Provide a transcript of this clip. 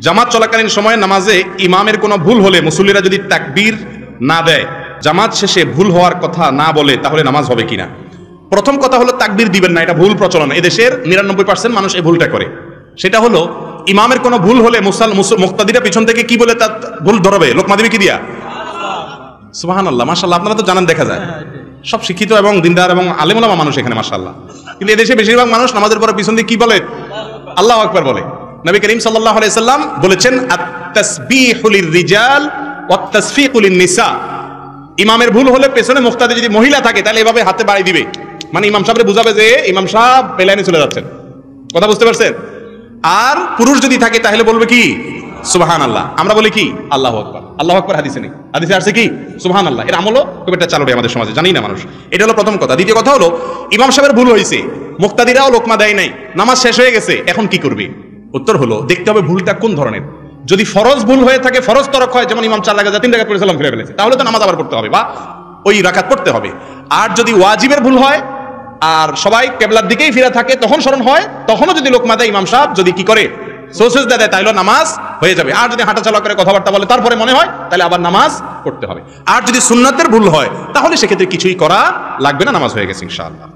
জামাত চলাকালীন সময়ে নামাজে ইমামের কোনো ভুল হলে মুসল্লিরা যদি তাকবীর না দেয়, জামাত শেষে ভুল হওয়ার কথা না বলে, তাহলে নামাজ হবে কিনা? প্রথম কথা হলো তাকবীর দিবেন না, এটা ভুল প্রচলন। এদেশের 99% মানুষ এই ভুলটা করে। সেটা হলো ইমামের কোনো ভুল হলে মুক্তাদিরা পিছন থেকে কি বলে তার ভুল ধরবে? লোকমা দিবে কি দিয়া? সুবহানাল্লাহ, মাশাআল্লাহ। আপনারা তো জানেন, দেখা যায় সব শিক্ষিত এবং দিনদার এবং আলেম ওলামা মানুষ এখানে, মাশাআল্লাহ। কিন্তু এদেশে বেশিরভাগ মানুষ নামাজের পরে পিছন দিয়ে কি বলে? আল্লাহু আকবার বলে। নবী করিম সাল্লাল্লাহু আলাইহি সাল্লাম বলেছেন, আত-তাসবিহু লির-রিজাল ওয়াত-তাসফিকু লিন-নিসা। ইমামের ভুল হলে পেছনে মুক্তাদি যদি মহিলা থাকে তাহলে এভাবে হাতে বাড়ি দিবে, মানে ইমাম সাহেবরে বুঝাবে যে ইমাম সাহেব বেলাইনে চলে যাচ্ছেন। কথা বুঝতে পারছেন? আর পুরুষ যদি থাকে তাহলে বলবে কি? সুবহানাল্লাহ। আমরা বলি কি? আল্লাহু আকবার। আল্লাহু আকবার হাদিসে নেই, হাদিসে আছে কি? সুবহানাল্লাহ। এর আমলও খুব একটা চালু নেই আমাদের সমাজে, জানি না মানুষ। এটা হলো প্রথম কথা। দ্বিতীয় কথা হলো ইমাম সাহেবের ভুল হয়েছে, মুক্তাদিরাও লোকমা দেয় নাই, নামাজ শেষ হয়ে গেছে, এখন কি করবে? উত্তর হলো দেখতে হবে ভুলটা কোন ধরনের। যদি ফরজ ভুল হয়ে থাকে, ফরজ তরক হয়, যেমন ইমাম 4 রাকাত 3 রাকাত পড়ে সালাম ফিরে ফেলেছে, তাহলে তো নামাজ আবার পড়তে হবে বা ওই রাকাত পড়তে হবে। আর যদি ওয়াজিবের ভুল হয় আর সবাই কিবলার দিকেই ফিরে থাকে, তখন স্মরণ হয়, তখনও যদি লোকমা দেয়, ইমাম সাহেব যদি কি করে? সুজদা দেয়, তাইলে নামাজ হয়ে যাবে। আর যদি হাঁটাচলা করে কথাবার্তা বলে তারপরে মনে হয়, তাহলে আবার নামাজ পড়তে হবে। আর যদি সুন্নাতের ভুল হয় তাহলে সেক্ষেত্রে কিছুই করা লাগবে না, নামাজ হয়ে গেছে ইনশাআল্লাহ।